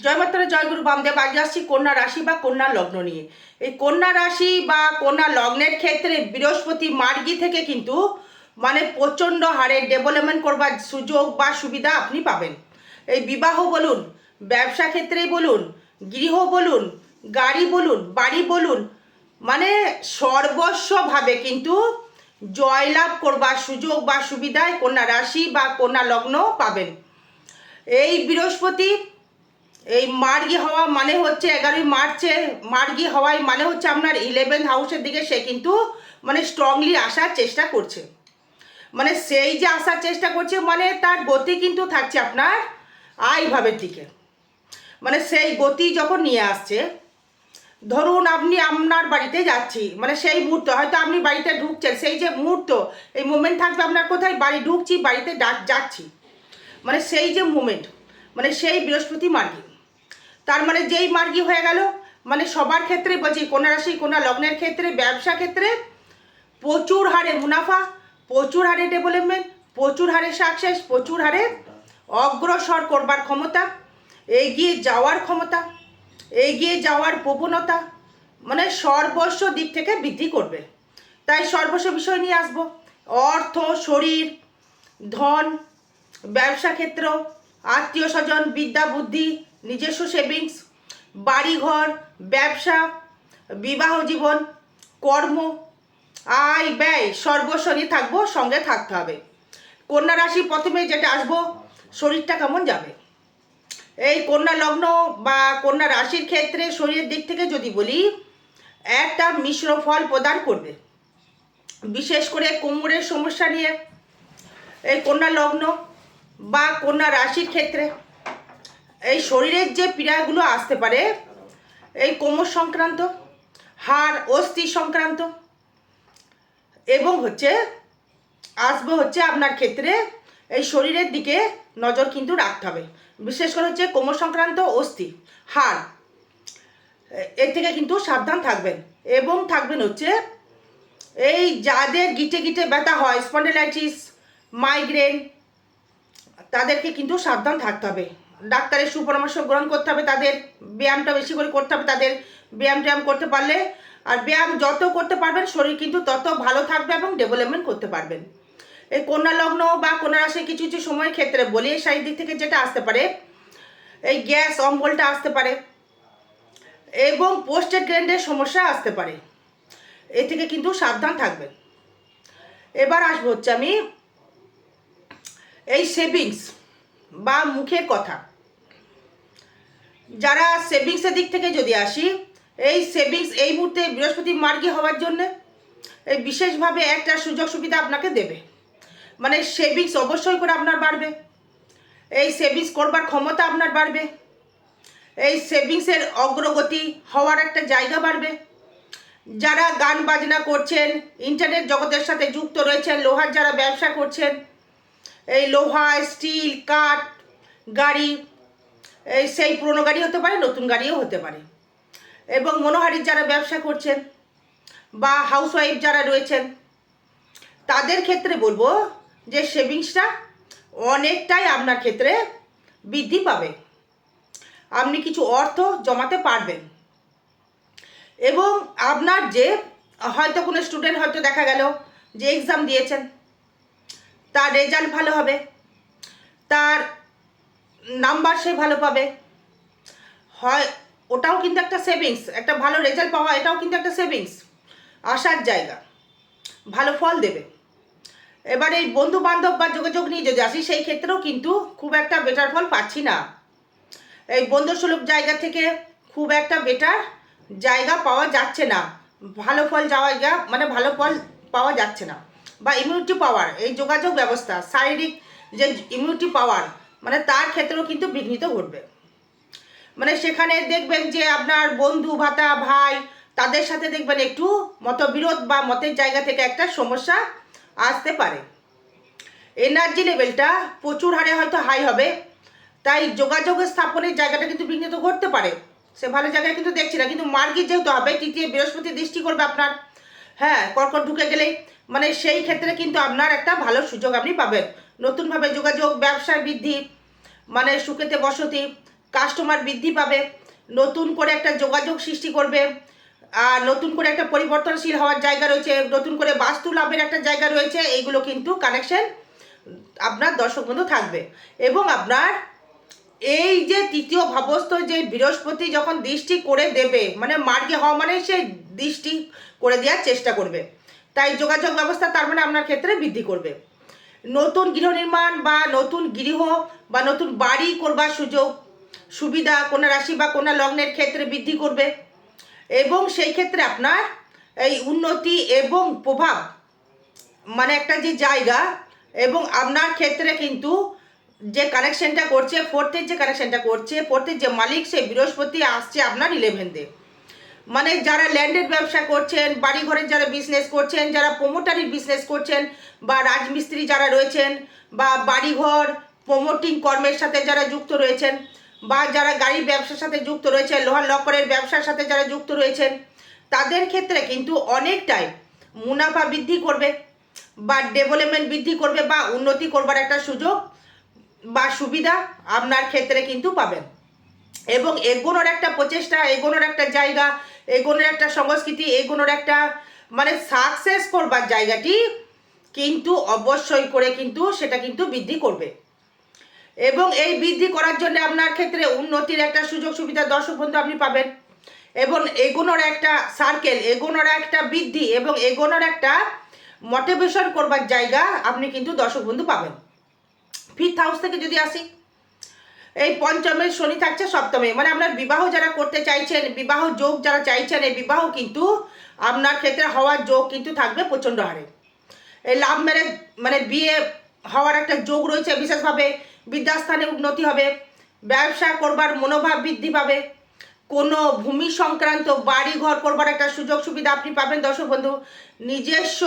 জয় মাতারা, জয় গুরু বামদেব। আজ আসছি কন্যা রাশি বা কন্যা লগ্ন নিয়ে। এই কন্যা রাশি বা কন্যা লগ্নের ক্ষেত্রে বৃহস্পতি মার্গী থেকে কিন্তু প্রচণ্ড হারে ডেভেলপমেন্ট করবার সুযোগ বা সুবিধা আপনি পাবেন। এই বিবাহ বলুন, ব্যবসা ক্ষেত্রেই বলুন, গৃহ বলুন, গাড়ি বলুন, বাড়ি বলুন, সর্বস্বভাবে কিন্তু জয়লাভ করবার সুযোগ বা সুবিধায় কন্যা রাশি বা কন্যা লগ্ন পাবেন। এই বৃহস্পতি এই মার্গী হওয়া মানে হচ্ছে 11ই মার্চে মার্গী হওয়ায় মানে হচ্ছে আপনার 11th হাউসের দিকে সে কিন্তু স্ট্রংলি আসার চেষ্টা করছে। সেই যে আসার চেষ্টা করছে তার গতি কিন্তু থাকছে আপনার আয় ভাবের দিকে। সেই গতি যখন নিয়ে আসছে, ধরুন আপনি আপনার বাড়িতে যাচ্ছি, সেই মুহূর্ত হয়তো আপনি বাড়িতে ঢুকছেন, সেই যে মুহূর্ত, এই মুমেন্ট থাকবে আপনার কোথায়, বাড়ি ঢুকছি, বাড়িতে যাচ্ছি, সেই যে মুমেন্ট, সেই বৃহস্পতি মার্গী। তার যেই মার্গী হয়ে গেল, সবার ক্ষেত্রে বলছি, কন্যা রাশি কন্যা লগ্নের ক্ষেত্রে, ব্যবসা ক্ষেত্রে প্রচুর হারে মুনাফা, প্রচুর হারে ডেভেলপমেন্ট, প্রচুর হারে সাকসেস, প্রচুর হারে অগ্রসর করবার ক্ষমতা, এগিয়ে যাওয়ার ক্ষমতা, এগিয়ে যাওয়ার প্রবণতা, সর্বস্ব দিক থেকে বৃদ্ধি করবে। তাই সর্বস্ব বিষয় নিয়ে আসবো। অর্থ, শরীর, ধন, ব্যবসা ক্ষেত্র, আত্মীয় স্বজন, বিদ্যা বুদ্ধি, নিজস্ব সেভিংস, বাড়িঘর, ব্যবসা, বিবাহ জীবন, কর্ম, আয় ব্যয়, সর্বস্ব নিয়ে থাকবো, সঙ্গে থাকতে হবে। কন্যা রাশি প্রথমে যেটা আসবো, শরীরটা কেমন যাবে। এই কন্যা লগ্ন বা কন্যা রাশির ক্ষেত্রে শরীরের দিক থেকে যদি বলি, একটা মিশ্র ফল প্রদান করবে। বিশেষ করে কোমরের সমস্যা নিয়ে এই কন্যা লগ্ন বা কন্যা রাশির ক্ষেত্রে এই শরীরের যে পীড়াগুলো আসতে পারে, এই কোমর সংক্রান্ত, হাড় অস্থি সংক্রান্ত, এবং আসবে আপনার ক্ষেত্রে এই শরীরের দিকে নজর কিন্তু রাখতে হবে। বিশেষ করে কোমর সংক্রান্ত, অস্থি, হাড়, এর থেকে কিন্তু সাবধান থাকবেন। এবং থাকবেন এই যাদের গিটে গিটে ব্যথা হয়, স্পন্ডিলাইটিস, মাইগ্রেন, তাদেরকে কিন্তু সাবধান থাকতে হবে। ডাক্তারের সুপরামর্শ গ্রহণ করতে হবে, তাদের ব্যায়ামটা বেশি করে করতে হবে। তাদের ব্যায়াম করতে পারলে, আর ব্যায়াম যত করতে পারবেন শরীর কিন্তু তত ভালো থাকবে এবং ডেভেলপমেন্ট করতে পারবেন। এই কন্যা লগ্ন বা কন্যা রাশি কিছু কিছু সময়ের ক্ষেত্রে বলি, এই শারীরিক দিক থেকে যেটা আসতে পারে, এই গ্যাস অম্বলটা আসতে পারে এবং পোস্টেড গ্ল্যান্ডের সমস্যা আসতে পারে। এ থেকে কিন্তু সাবধান থাকবেন। এবার আসবো আমি এই সেভিংস বা মুখের কথা। যারা সেভিংসের দিক থেকে যদি আসি, এই সেভিংস এই মুহূর্তে বৃহস্পতি মার্গী হওয়ার জন্য এই বিশেষভাবে একটা সুযোগ সুবিধা আপনাকে দেবে। সেভিংস অবশ্যই করে আপনার বাড়বে, এই সেভিংস করবার ক্ষমতা আপনার বাড়বে, এই সেভিংসের অগ্রগতি হওয়ার একটা জায়গা বাড়বে। যারা গান বাজনা করছেন, ইন্টারনেট জগতের সাথে যুক্ত রয়েছেন, লোহার যারা ব্যবসা করছেন, এই লোহা, স্টিল, কাঠ, গাড়ি, এই সেই পুরনো গাড়ি হতে পারে, নতুন গাড়িও হতে পারে, এবং মনোহারির যারা ব্যবসা করছেন বা হাউসওয়াইফ যারা রয়েছেন, তাদের ক্ষেত্রে বলবো যে সেভিংসটা অনেকটাই আপনার ক্ষেত্রে বৃদ্ধি পাবে। আপনি কিছু অর্থ জমাতে পারবেন এবং আপনার যে হয়তো কোনো স্টুডেন্ট হয়তো দেখা গেল যে এক্সাম দিয়েছেন, তার রেজাল্ট ভালো হবে, তার নাম্বার সে ভালো পাবে, হয় ওটাও কিন্তু একটা সেভিংস। একটা ভালো রেজাল্ট পাওয়া, এটাও কিন্তু একটা সেভিংস, আসার জায়গা, ভালো ফল দেবে। এবার এই বন্ধু বান্ধব বা যোগাযোগ নিয়ে যদি আসি, সেই ক্ষেত্রেও কিন্তু খুব একটা বেটার ফল পাচ্ছি না। এই বন্ধুসুলভ জায়গা থেকে খুব একটা বেটার জায়গা পাওয়া যাচ্ছে না, ভালো ফল জায়গা ভালো ফল পাওয়া যাচ্ছে না। বা ইমিউনিটি পাওয়ার, এই যোগাযোগ ব্যবস্থা, শারীরিক যে ইমিউনিটি পাওয়ার, তার ক্ষেত্রেও কিন্তু বিঘ্নিত ঘটবে। সেখানে দেখবেন যে আপনার বন্ধু ভাতা ভাই, তাদের সাথে দেখবেন একটু মতবিরোধ বা মতের জায়গা থেকে একটা সমস্যা আসতে পারে। এনার্জি লেভেলটা প্রচুর হারে হয়তো হাই হবে, তাই যোগাযোগ স্থাপনের জায়গাটা কিন্তু বিঘ্নিত ঘটতে পারে। সে ভালো জায়গায় কিন্তু দেখছি না, কিন্তু মার্গী যেহেতু হবে, তৃতীয় বৃহস্পতি দৃষ্টি করবে আপনার, হ্যাঁ, কর্কট ঢুকে গেলেই সেই ক্ষেত্রে কিন্তু আপনার একটা ভালো সুযোগ আপনি পাবেন। নতুনভাবে যোগাযোগ, ব্যবসার বৃদ্ধি, সুখেতে বসতি, কাস্টমার বৃদ্ধি পাবে, নতুন করে একটা যোগাযোগ সৃষ্টি করবে, আর নতুন করে একটা পরিবর্তনশীল হওয়ার জায়গা রয়েছে, নতুন করে বাস্তু লাভের একটা জায়গা রয়েছে। এইগুলো কিন্তু কানেকশন আপনার দর্শক বন্ধু থাকবে। এবং আপনার এই যে তৃতীয় ভাবস্থ যে বৃহস্পতি যখন দৃষ্টি করে দেবে, মানে মার্গে হওয়া মানে সে দৃষ্টি করে দেওয়ার চেষ্টা করবে, তাই যোগাযোগ ব্যবস্থা তার মানে আপনার ক্ষেত্রে বৃদ্ধি করবে। নতুন গৃহ নির্মাণ বা নতুন গৃহ বা নতুন বাড়ি করবার সুযোগ সুবিধা কন্যা রাশি বা কন্যা লগ্নের ক্ষেত্রে বৃদ্ধি করবে। এবং সেই ক্ষেত্রে আপনার এই উন্নতি এবং প্রভাব মানে একটা যে জায়গা, এবং আপনার ক্ষেত্রে কিন্তু যে কানেকশনটা করছে ফোর্থের, যে কানেকশনটা করছে ফোর্থের যে মালিক সে বৃহস্পতি আসছে আপনার 11তে। মানে যারা ল্যান্ডের ব্যবসা করছেন, বাড়ি ঘরের যারা বিজনেস করছেন, যারা প্রোমোটারির বিজনেস করছেন, বা রাজমিস্ত্রি যারা রয়েছেন, বা বাড়িঘর প্রোমোটিং কর্মের সাথে যারা যুক্ত রয়েছেন, বা যারা গাড়ির ব্যবসার সাথে যুক্ত রয়েছেন, লোহার লকরের ব্যবসার সাথে যারা যুক্ত রয়েছেন, তাদের ক্ষেত্রে কিন্তু অনেকটাই মুনাফা বৃদ্ধি করবে, বা ডেভেলপমেন্ট বৃদ্ধি করবে, বা উন্নতি করবার একটা সুযোগ বা সুবিধা আপনার ক্ষেত্রে কিন্তু পাবেন। এবং এগোনোর একটা প্রচেষ্টা, এগোনোর একটা জায়গা, এগোনোর একটা সংস্কৃতি, এগোনোর একটা মানে সাকসেস করবার জায়গাটি কিন্তু অবশ্যই করে কিন্তু সেটা কিন্তু বৃদ্ধি করবে। এবং এই বৃদ্ধি করার জন্য আপনার ক্ষেত্রে উন্নতির একটা সুযোগ সুবিধা দর্শক বন্ধু আপনি পাবেন। এবং এগোনোর একটা সার্কেল, এগোনোর একটা বৃদ্ধি এবং এগোনোর একটা মোটিভেশন করবার জায়গা আপনি কিন্তু দর্শক বন্ধু পাবেন। 5th হাউস থেকে যদি আসি, এই পঞ্চমে শনি থাকছে সপ্তমে, মানে আপনার বিবাহ যারা করতে চাইছেন, বিবাহ যোগ যারা চাইছেন, এই বিবাহ কিন্তু আপনার ক্ষেত্রে হওয়ার যোগ কিন্তু থাকবে প্রচণ্ড হারে। এই লাভ ম্যারেজ মানে বিয়ে হওয়ার একটা যোগ রয়েছে বিশেষভাবে। বিদ্যাস্থানে উন্নতি হবে, ব্যবসা করবার মনোভাব বৃদ্ধি পাবে, কোনো ভূমি সংক্রান্ত বাড়ি ঘর করবার একটা সুযোগ সুবিধা আপনি পাবেন দর্শক বন্ধু। নিজস্ব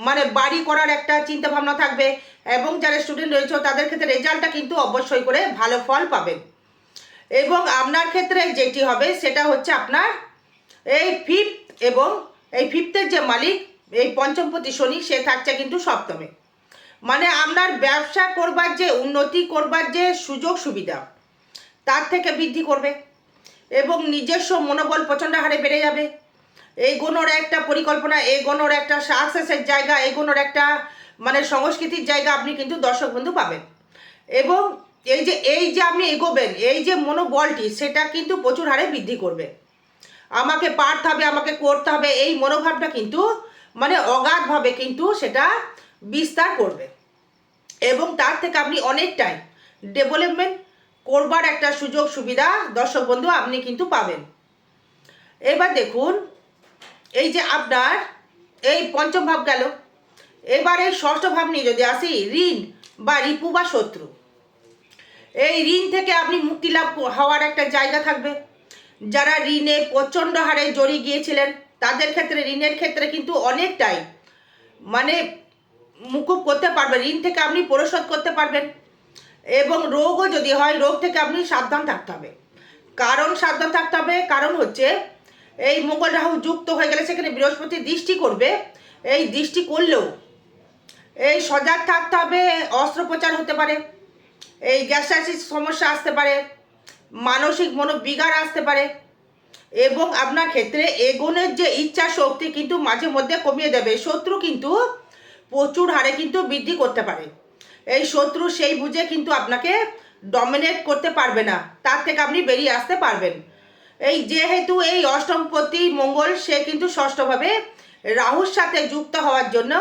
মানে বাড়ি করার একটা চিন্তা ভাবনা থাকবে। এবং যারা স্টুডেন্ট রয়েছে তাদের ক্ষেত্রে রেজাল্টটা কিন্তু অবশ্যই করে ভালো ফল পাবেন। এবং আপনার ক্ষেত্রে যেটি হবে সেটা হচ্ছে আপনার এই 5th, এবং এই 5th-এর যে মালিক এই পঞ্চমপতি শনি সে থাকছে কিন্তু সপ্তমে। মানে আপনার ব্যবসা করবার যে উন্নতি করবার যে সুযোগ সুবিধা তার থেকে বৃদ্ধি করবে, এবং নিজস্ব মনোবল প্রচণ্ড হারে বেড়ে যাবে। এগোনোর একটা পরিকল্পনা, এগোনোর একটা সাকসেসের জায়গা, এগোনোর একটা মানে সংস্কৃতির জায়গা আপনি কিন্তু দর্শক বন্ধু পাবেন। এবং এই যে আপনি এগোবেন, এই যে মনোবলটি সেটা কিন্তু প্রচুর হারে বৃদ্ধি করবে। আমাকে পারতে হবে, আমাকে করতে হবে, এই মনোভাবটা কিন্তু মানে অগাধভাবে কিন্তু সেটা বিস্তার করবে। এবং তার থেকে আপনি অনেকটাই ডেভেলপমেন্ট করবার একটা সুযোগ সুবিধা দর্শক বন্ধু আপনি কিন্তু পাবেন। এবার দেখুন, এই যে আপনার এই পঞ্চম ভাব গেল, এবার এই ষষ্ঠ ভাব নিয়ে যদি আসি, ঋণ বা রিপু বা শত্রু, এই ঋণ থেকে আপনি মুক্তি লাভ হওয়ার একটা জায়গা থাকবে। যারা ঋণে প্রচণ্ড হারে জড়িয়ে গিয়েছিলেন তাদের ক্ষেত্রে ঋণের ক্ষেত্রে কিন্তু অনেকটাই মানে মুকুব করতে পারবেন, ঋণ থেকে আপনি পরিশোধ করতে পারবেন। এবং রোগও যদি হয়, রোগ থেকে আপনি সাবধান থাকতে হবে। সাবধান থাকতে হবে কারণ হচ্ছে এই মঙ্গল রাহু যুক্ত হয়ে গেলে সেখানে বৃহস্পতি দৃষ্টি করবে। এই দৃষ্টি করলেও এই সজাগ থাকতে হবে, অস্ত্রোপচার হতে পারে, এই গ্যাস্ট্রাইটিস সমস্যা আসতে পারে, মানসিক মনোবিকার আসতে পারে। এবং আপনার ক্ষেত্রে এগোনের যে ইচ্ছা শক্তি কিন্তু মাঝে মধ্যে কমিয়ে দেবে। শত্রু কিন্তু প্রচুর হারে কিন্তু বৃদ্ধি করতে পারে। এই শত্রু সেই বুঝে কিন্তু আপনাকে ডমিনেট করতে পারবে না, তার থেকে আপনি বেরিয়ে আসতে পারবেন। এই যেহেতু এই অষ্টমপতি মঙ্গল সে কিন্তু ষষ্ঠভাবে রাহুর সাথে যুক্ত হওয়ার জন্য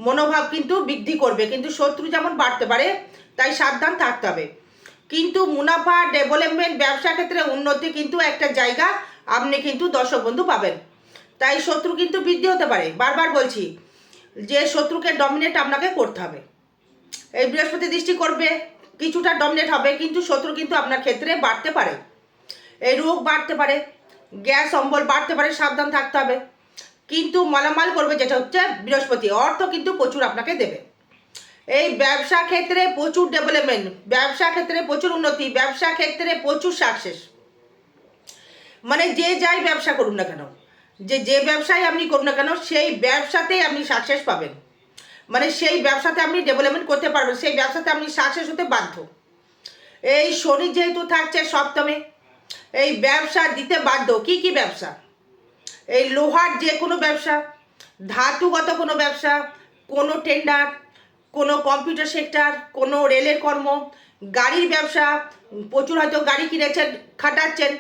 মনোভাব কিন্তু বৃদ্ধি করবে, কিন্তু শত্রু যেমন বাড়তে পারে, তাই সাবধান থাকতে হবে। কিন্তু মুনাফা, ডেভেলপমেন্ট, ব্যবসা ক্ষেত্রে উন্নতি কিন্তু একটা জায়গা আপনি কিন্তু দর্শক বন্ধু পাবেন। তাই শত্রু কিন্তু বৃদ্ধি হতে পারে। বারবার বলছি যে শত্রুকে ডমিনেট আপনাকে করতে হবে। এই বৃহস্পতি দৃষ্টি করবে, কিছুটা ডমিনেট হবে, কিন্তু শত্রু কিন্তু আপনার ক্ষেত্রে বাড়তে পারে। এই রোগ বাড়তে পারে, গ্যাস অম্বল বাড়তে পারে, সাবধান থাকতে হবে। কিন্তু মালামাল করবে যেটা হচ্ছে বৃহস্পতি, অর্থ কিন্তু প্রচুর আপনাকে দেবে। এই ব্যবসা ক্ষেত্রে প্রচুর ডেভেলপমেন্ট, ব্যবসা ক্ষেত্রে প্রচুর উন্নতি, ব্যবসা ক্ষেত্রে প্রচুর সাকসেস। মানে যে যাই ব্যবসা করুন না কেন, যে ব্যবসায় আপনি করুন না কেন, সেই ব্যবসাতেই আপনি সাকসেস পাবেন। মানে সেই ব্যবসাতে আপনি ডেভেলপমেন্ট করতে পারবেন, সেই ব্যবসাতে আপনি সাকসেস হতে বাধ্য। এই শনি যেহেতু থাকছে সপ্তমে, এই ব্যবসা দিতে বাধ্য। কি কি ব্যবসা? এই লোহার যে কোনো ব্যবসা, ধাতুগত কোনো ব্যবসা, কোনো টেন্ডার, কোনো কম্পিউটার সেক্টর, কোনো রেলের কর্ম, গাড়ির ব্যবসা, প্রচুর হয়তো গাড়ি কিনেছেন, খাটাচ্ছেন,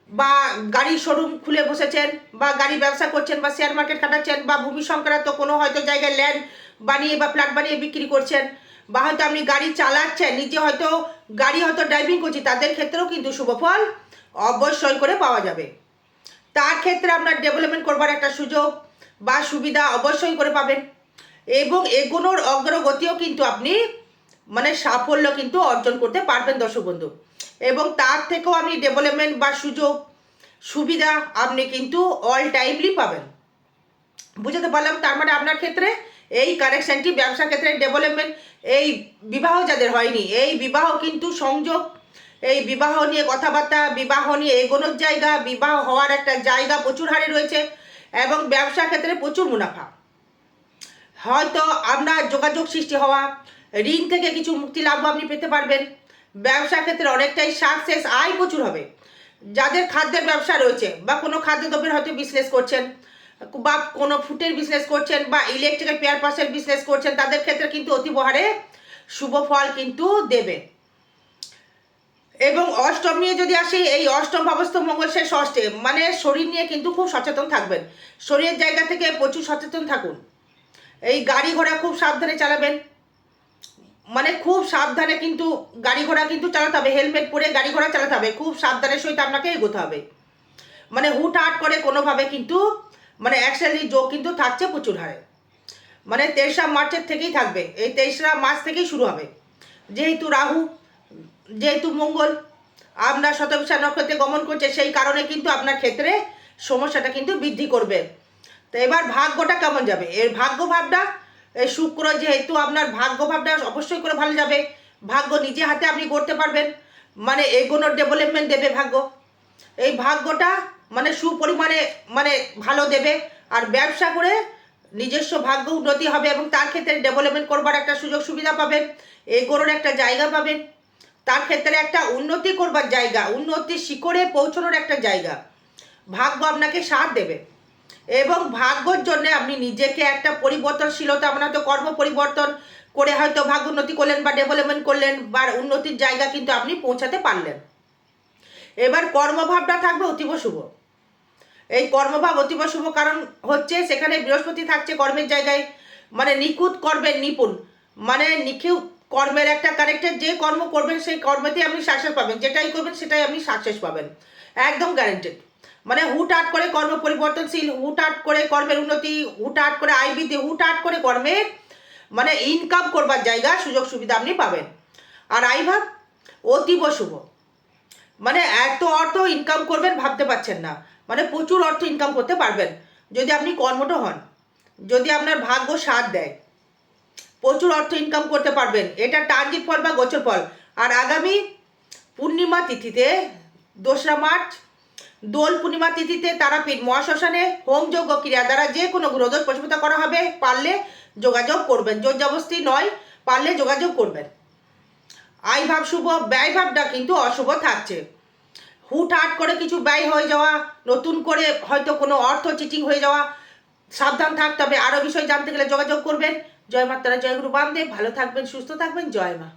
বা গাড়ির শোরুম খুলে বসেছেন, বা গাড়ি ব্যবসা করছেন, বা শেয়ার মার্কেট খাটাচ্ছেন, বা ভূমি সংক্রান্ত কোনো হয়তো জায়গায় ল্যান্ড বানিয়ে বা ফ্ল্যাট বানিয়ে বিক্রি করছেন, বা হয়তো আপনি গাড়ি চালাচ্ছেন, নিজে হয়তো গাড়ি হয়তো ড্রাইভিং করছি, তাদের ক্ষেত্রেও কিন্তু শুভফল অবশ্যই করে পাওয়া যাবে। তার ক্ষেত্রে আপনার ডেভেলপমেন্ট করবার একটা সুযোগ বা সুবিধা অবশ্যই করে পাবেন, এবং এগোনোর অগ্রগতিও কিন্তু আপনি মানে সাফল্য কিন্তু অর্জন করতে পারবেন দর্শক বন্ধু। এবং তার থেকেও আপনি ডেভেলপমেন্ট বা সুযোগ সুবিধা আপনি কিন্তু অল টাইমলি পাবেন। বুঝতে পারলাম? তার মানে আপনার ক্ষেত্রে এই কানেকশানটি ব্যবসা ক্ষেত্রে ডেভেলপমেন্ট, এই বিবাহ যাদের হয়নি, এই বিবাহ কিন্তু সংযোগ, এই বিবাহ নিয়ে কথাবার্তা, বিবাহ নিয়ে এগোনোর জায়গা, বিবাহ হওয়ার একটা জায়গা প্রচুর হারে রয়েছে, এবং ব্যবসা ক্ষেত্রে প্রচুর মুনাফা। হয়তো আপনার যোগাযোগ সৃষ্টি হওয়া, ঋণ থেকে কিছু মুক্তি লাভ আপনি পেতে পারবেন। ব্যবসা ক্ষেত্রে অনেকটাই সাকসেস, আয় প্রচুর হবে। যাদের খাদ্যের ব্যবসা রয়েছে, বা কোনো খাদ্যদ্রব্যের হয়তো বিজনেস করছেন, বা কোনো ফুডের বিজনেস করছেন, বা ইলেকট্রিক্যাল পেয়ার পাসের বিজনেস করছেন, তাদের ক্ষেত্রে কিন্তু অতিবহারে শুভ ফল কিন্তু দেবে। এবং অষ্টম নিয়ে যদি আসি, এই অষ্টম ভাবস্থ মঙ্গল সে ষষ্ঠে, মানে শরীর নিয়ে কিন্তু খুব সচেতন থাকবেন। শরীরের জায়গা থেকে প্রচুর সচেতন থাকুন। এই গাড়ি ঘোড়া খুব সাবধানে চালাবেন, মানে খুব সাবধানে কিন্তু গাড়ি ঘোড়া কিন্তু চালাতে হবে, হেলমেট পরে গাড়ি ঘোড়া চালাতে হবে, খুব সাবধানের সহিত আপনাকে এগোতে হবে। মানে হুটহাট করে কোনোভাবে কিন্তু মানে অ্যাক্সিডেন্টের যোগ কিন্তু থাকছে প্রচুর হারে। মানে 23 মার্চের থেকেই থাকবে, এই 23 মার্চ থেকেই শুরু হবে। যেহেতু রাহু, যেহেতু মঙ্গল আপনার শতবিশা নক্ষত্রে গমন করছে, সেই কারণে কিন্তু আপনার ক্ষেত্রে সমস্যাটা কিন্তু বৃদ্ধি করবে। তো এবার ভাগ্যটা কেমন যাবে? এর ভাগ্য ভাবটা, এই শুক্র যেহেতু আপনার ভাগ্য ভাবটা অবশ্যই করে ভালো যাবে। ভাগ্য নিজে হাতে আপনি করতে পারবেন, মানে এগোনোর ডেভেলপমেন্ট দেবে ভাগ্য। এই ভাগ্যটা মানে সুপরিমাণে মানে ভালো দেবে। আর ব্যবসা করে নিজস্ব ভাগ্য উন্নতি হবে, এবং তার ক্ষেত্রে ডেভেলপমেন্ট করবার একটা সুযোগ সুবিধা পাবেন, এগোনোর একটা জায়গা পাবেন, তার ক্ষেত্রে একটা উন্নতি করবার জায়গা, উন্নতির শিখরে পৌঁছানোর একটা জায়গা ভাগ্য আপনাকে সাথ দেবে। এবং ভাগ্যর জন্য আপনি নিজেকে একটা পরিবর্তনশীলতা, আপনার তো কর্ম পরিবর্তন করে হয়তো ভাগ্য উন্নতি করলেন, বা ডেভেলপমেন্ট করলেন, বা উন্নতির জায়গা কিন্তু আপনি পৌঁছাতে পারলেন। এবার কর্মভাবটা থাকবে অতীব শুভ। এই কর্মভাব অতীব শুভ কারণ হচ্ছে সেখানে বৃহস্পতি থাকছে কর্মের জায়গায়, মানে নিখুঁত কর্মের নিপুণ, মানে নিখুঁত কর্মের একটা কারেক্টের, যে কর্ম করবেন সেই কর্মেতেই আপনি সাকসেস পাবেন, যেটাই করবেন সেটাই আপনি সাকসেস পাবেন, একদম গ্যারেন্টেড। মানে হুটহাট করে কর্ম পরিবর্তনশীল, হুটহাট করে কর্মের উন্নতি, হুটহাট করে আয় বৃদ্ধি, হুটহাট করে কর্মের মানে ইনকাম করবার জায়গা সুযোগ সুবিধা আপনি পাবেন। আর আইভাব অতীব শুভ, মানে এত অর্থ ইনকাম করবেন ভাবতে পারছেন না, মানে প্রচুর অর্থ ইনকাম করতে পারবেন যদি আপনি কর্মঠ হন, যদি আপনার ভাগ্য সাথ দেয়, প্রচুর অর্থ ইনকাম করতে পারবেন। এটা ট্রানজিট ফল বা গোচর ফল। আর আগামী পূর্ণিমা তিথিতে 2রা মার্চ দোল পূর্ণিমা তিথিতে তারাপীঠ মহাশ্মশানে হোমযজ্ঞ ক্রিয়া দ্বারা যে কোনো গ্রহদোষ প্রশমিত করা হবে, পারলে যোগাযোগ করবেন, জোর জবরদস্তি নয়, পারলে যোগাযোগ করবেন। আয় ভাব শুভ, ব্যয় ভাবটা কিন্তু অশুভ থাকছে। হুটহাট করে কিছু ব্যয় হয়ে যাওয়া, নতুন করে হয়তো কোনো অর্থ চিটিং হয়ে যাওয়া, সাবধান থাকতে হবে। আরও বিষয় জানতে গেলে যোগাযোগ করবেন। জয় মাতারা, জয় গুরু বামদেব। ভালো থাকবেন, সুস্থ থাকবেন, জয় মা।